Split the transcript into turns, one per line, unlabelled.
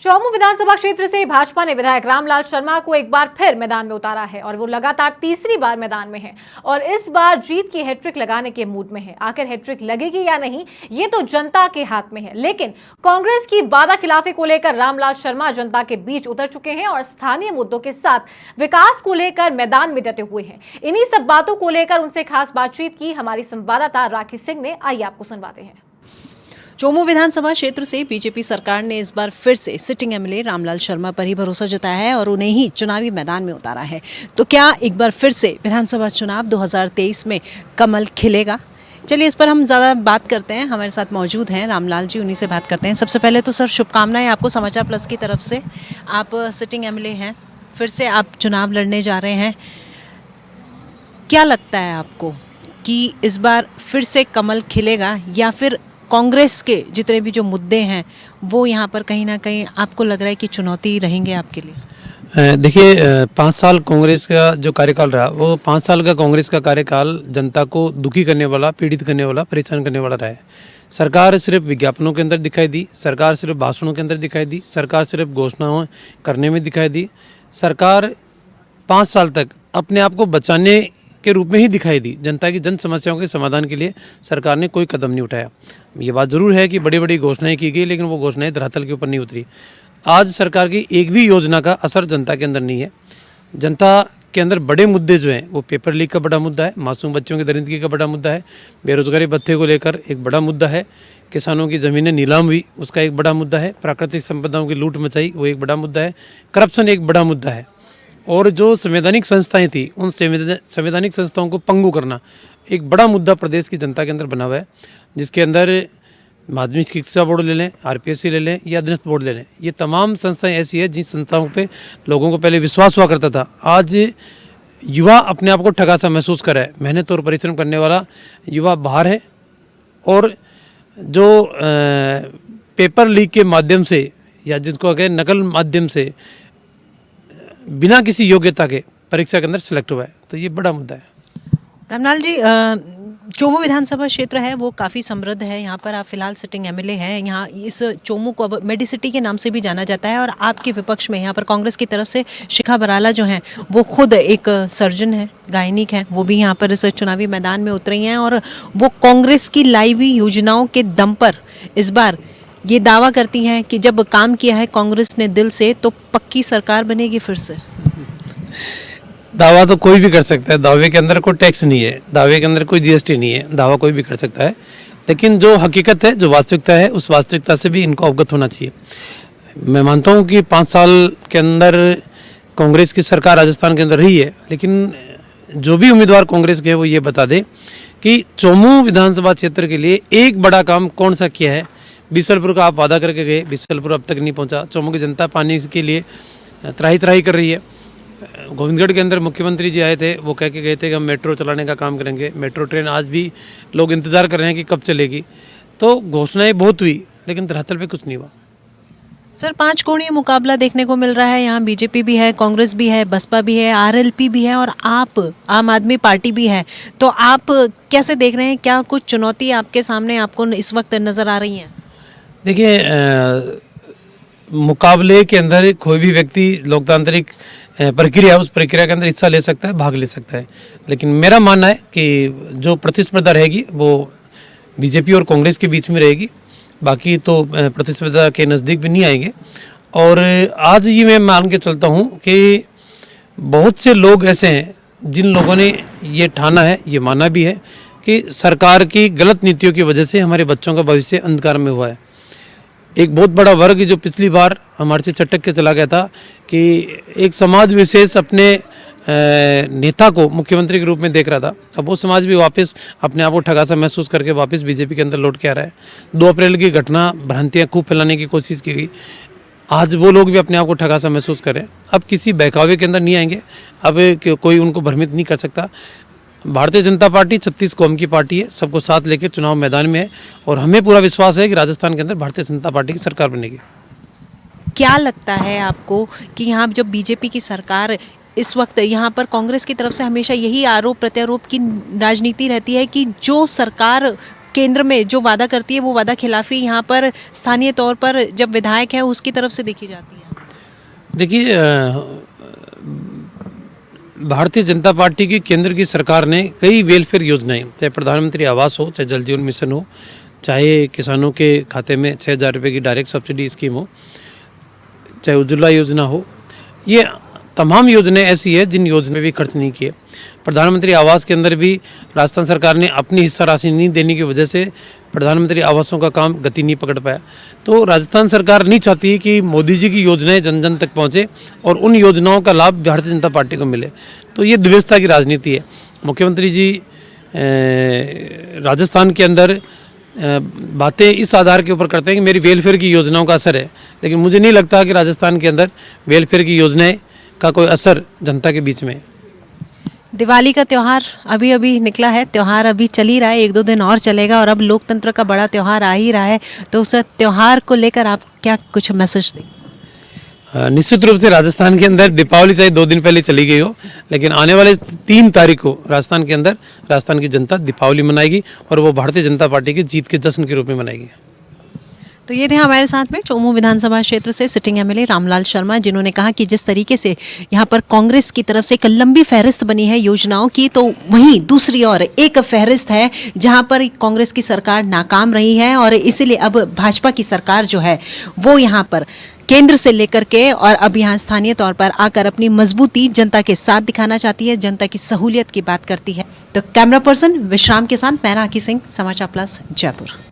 चौमू विधानसभा क्षेत्र से भाजपा ने विधायक रामलाल शर्मा को एक बार फिर मैदान में उतारा है और वो लगातार तीसरी बार मैदान में है और इस बार जीत की हैट्रिक लगाने के मूड में है। आखिर हैट्रिक लगेगी या नहीं, ये तो जनता के हाथ में है, लेकिन कांग्रेस की वादा खिलाफी को लेकर रामलाल शर्मा जनता के बीच उतर चुके हैं और स्थानीय मुद्दों के साथ विकास को लेकर मैदान में डटे हुए हैं। इन्हीं सब बातों को लेकर उनसे खास बातचीत की हमारी संवाददाता राखी सिंह ने। आइए आपको सुनवाते हैं।
चौमू विधानसभा क्षेत्र से बीजेपी सरकार ने इस बार फिर से सिटिंग एमएलए रामलाल शर्मा पर ही भरोसा जताया है और उन्हें ही चुनावी मैदान में उतारा है। तो क्या एक बार फिर से विधानसभा चुनाव 2023 में कमल खिलेगा? चलिए इस पर हम ज़्यादा बात करते हैं। हमारे साथ मौजूद हैं रामलाल जी, उन्हीं से बात करते हैं। सबसे पहले तो सर शुभकामनाएं आपको समाचार प्लस की तरफ से। आप सिटिंग एमएलए हैं, फिर से आप चुनाव लड़ने जा रहे हैं। क्या लगता है आपको कि इस बार फिर से कमल खिलेगा या फिर कांग्रेस के जितने भी जो मुद्दे हैं वो यहाँ पर कहीं ना कहीं आपको लग रहा है कि चुनौती रहेंगे आपके लिए?
देखिए 5 साल कांग्रेस का जो कार्यकाल रहा, वो 5 साल का कांग्रेस का कार्यकाल जनता को दुखी करने वाला, पीड़ित करने वाला, परेशान करने वाला रहा है। सरकार सिर्फ विज्ञापनों के अंदर दिखाई दी, सरकार सिर्फ भाषणों के अंदर दिखाई दी, सरकार सिर्फ घोषणाएं करने में दिखाई दी। सरकार 5 साल तक अपने आप को बचाने के रूप में ही दिखाई दी। जनता की जन समस्याओं के समाधान के लिए सरकार ने कोई कदम नहीं उठाया। ये बात ज़रूर है कि बड़ी बड़ी घोषणाएं की गई, लेकिन वो घोषणाएं धरातल के ऊपर नहीं उतरी। आज सरकार की एक भी योजना का असर जनता के अंदर नहीं है। जनता के अंदर बड़े मुद्दे जो हैं वो पेपर लीक का बड़ा मुद्दा है, मासूम बच्चों की दरिंदगी का बड़ा मुद्दा है, बेरोजगारी भत्ते को लेकर एक बड़ा मुद्दा है, किसानों की ज़मीनें नीलाम हुई उसका एक बड़ा मुद्दा है, प्राकृतिक संपदाओं की लूट मचाई वो एक बड़ा मुद्दा है, करप्शन एक बड़ा मुद्दा है, और जो संवैधानिक संस्थाएं थी उन संवैधानिक संस्थाओं को पंगु करना एक बड़ा मुद्दा प्रदेश की जनता के अंदर बना हुआ है। जिसके अंदर माध्यमिक शिक्षा बोर्ड ले लें, आरपीएससी ले लें या अधीनस्थ बोर्ड ले लें, ये तमाम संस्थाएं ऐसी है जिन संस्थाओं पे लोगों को पहले विश्वास हुआ करता था। आज युवा अपने आप को ठगा सा महसूस कर रहा है। मेहनत और परिश्रम करने वाला युवा बाहर है और जो पेपर लीक के माध्यम से या जिसको कहें नकल माध्यम से बिना किसी योग्यता के परीक्षा के अंदर सिलेक्ट हुआ है, तो ये बड़ा मुद्दा है।
रामलाल जी, चौमू विधानसभा क्षेत्र है वो काफ़ी समृद्ध है। यहाँ पर आप फिलहाल सिटिंग एमएलए हैं। यहाँ इस चौमू को अब मेडिसिटी के नाम से भी जाना जाता है और आपके विपक्ष में यहाँ पर कांग्रेस की तरफ से शिखा बराला जो हैं वो खुद एक सर्जन है, गायनिक है, वो भी यहाँ पर इस चुनावी मैदान में उतरी हैं और वो कांग्रेस की लाई हुई योजनाओं के दम पर इस बार ये दावा करती हैं कि जब काम किया है कांग्रेस ने दिल से तो पक्की सरकार बनेगी फिर से।
दावा तो कोई भी कर सकता है, दावे के अंदर कोई टैक्स नहीं है, दावे के अंदर कोई जीएसटी नहीं है, दावा कोई भी कर सकता है, लेकिन जो हकीकत है, जो वास्तविकता है, उस वास्तविकता से भी इनको अवगत होना चाहिए। मैं मानता हूँ कि 5 साल के अंदर कांग्रेस की सरकार राजस्थान के अंदर रही है, लेकिन जो भी उम्मीदवार कांग्रेस के है वो ये बता दे कि चौमू विधानसभा क्षेत्र के लिए एक बड़ा काम कौन सा किया है। बिसलपुर का आप वादा करके गए, बिसलपुर अब तक नहीं पहुँचा। चौमू की जनता पानी के लिए त्राही त्राही कर रही है। गोविंदगढ़ के अंदर मुख्यमंत्री जी आए थे, वो कह के गए थे कि हम मेट्रो चलाने का काम करेंगे। मेट्रो ट्रेन आज भी लोग इंतज़ार कर रहे हैं कि कब चलेगी। तो घोषणाएं बहुत हुई, लेकिन धरातल पे कुछ नहीं हुआ।
सर 5 कोणीय मुकाबला देखने को मिल रहा है। यहाँ बीजेपी भी है, कांग्रेस भी है, बसपा भी है, आरएलपी भी है और आप आम आदमी पार्टी भी है। तो आप कैसे देख रहे हैं? क्या कुछ चुनौती आपके सामने आपको इस वक्त नज़र आ रही हैं?
देखिए, मुकाबले के अंदर कोई भी व्यक्ति लोकतांत्रिक प्रक्रिया, उस प्रक्रिया के अंदर हिस्सा ले सकता है, भाग ले सकता है, लेकिन मेरा मानना है कि जो प्रतिस्पर्धा रहेगी वो बीजेपी और कांग्रेस के बीच में रहेगी। बाकी तो प्रतिस्पर्धा के नज़दीक भी नहीं आएंगे। और आज ही मैं मान के चलता हूँ कि बहुत से लोग ऐसे हैं जिन लोगों ने ये ठाना है, ये माना भी है कि सरकार की गलत नीतियों की वजह से हमारे बच्चों का भविष्य अंधकार में हुआ है। एक बहुत बड़ा वर्ग जो पिछली बार हमारे से चटक के चला गया था कि एक समाज विशेष अपने नेता को मुख्यमंत्री के रूप में देख रहा था, अब वो समाज भी वापस अपने आप को ठगा सा महसूस करके वापस बीजेपी के अंदर लौट के आ रहा है। 2 अप्रैल की घटना, भ्रांतियाँ खूब फैलाने की कोशिश की गई, आज वो लोग भी अपने आप को ठगा सा महसूस करें। अब किसी बहकावे के अंदर नहीं आएंगे, अब कोई उनको भ्रमित नहीं कर सकता। भारतीय जनता पार्टी 36 कौम की पार्टी है, सबको साथ लेकर चुनाव मैदान में है और हमें पूरा विश्वास है कि राजस्थान के अंदर भारतीय जनता पार्टी की सरकार बनेगी।
क्या लगता है आपको कि यहाँ जब बीजेपी की सरकार इस वक्त यहाँ पर कांग्रेस की तरफ से हमेशा यही आरोप प्रत्यारोप की राजनीति रहती है कि जो सरकार केंद्र में जो वादा करती है वो वादा खिलाफी यहाँ पर स्थानीय तौर पर जब विधायक है उसकी तरफ से देखी जाती है?
देखिए, भारतीय जनता पार्टी की केंद्र की सरकार ने कई वेलफेयर योजनाएं, चाहे प्रधानमंत्री आवास हो, चाहे जल जीवन मिशन हो, चाहे किसानों के खाते में 6,000 रुपये की डायरेक्ट सब्सिडी स्कीम हो, चाहे उज्ज्वला योजना हो, ये तमाम योजनाएं ऐसी है जिन योजना में भी खर्च नहीं किए। प्रधानमंत्री आवास के अंदर भी राजस्थान सरकार ने अपनी हिस्सा राशि नहीं देने की वजह से प्रधानमंत्री आवासों का काम गति नहीं पकड़ पाया। तो राजस्थान सरकार नहीं चाहती कि मोदी जी की योजनाएं जन जन तक पहुंचे और उन योजनाओं का लाभ भारतीय जनता पार्टी को मिले। तो ये द्विवेषता की राजनीति है। मुख्यमंत्री जी राजस्थान के अंदर बातें इस आधार के ऊपर करते हैं कि मेरी वेलफेयर की योजनाओं का असर है, लेकिन मुझे नहीं लगता कि राजस्थान के अंदर वेलफेयर की योजनाएं का कोई असर जनता के बीच में है।
दिवाली का त्यौहार अभी अभी निकला है, त्यौहार अभी चल ही रहा है, 1-2 दिन और चलेगा और अब लोकतंत्र का बड़ा त्यौहार आ ही रहा है, तो उस त्यौहार को लेकर आप क्या कुछ मैसेज दें?
निश्चित रूप से राजस्थान के अंदर दीपावली चाहे 2 दिन पहले चली गई हो, लेकिन आने वाले 3 तारीख को राजस्थान के अंदर राजस्थान की जनता दीपावली मनाएगी और वो भारतीय जनता पार्टी की जीत के जश्न के रूप में मनाएगी।
तो ये थे हमारे साथ में चोमू विधानसभा क्षेत्र से सिटिंग एमएलए रामलाल शर्मा, जिन्होंने कहा कि जिस तरीके से यहाँ पर कांग्रेस की तरफ से एक लंबी फहरिस्त बनी है योजनाओं की, तो वहीं दूसरी ओर एक फहरिस्त है जहाँ पर कांग्रेस की सरकार नाकाम रही है और इसीलिए अब भाजपा की सरकार जो है वो यहाँ पर केंद्र से लेकर के और अब यहाँ स्थानीय तौर पर आकर अपनी मजबूती जनता के साथ दिखाना चाहती है, जनता की सहूलियत की बात करती है। तो कैमरा पर्सन विश्राम के साथ मैं राखी सिंह, समाचार प्लस, जयपुर।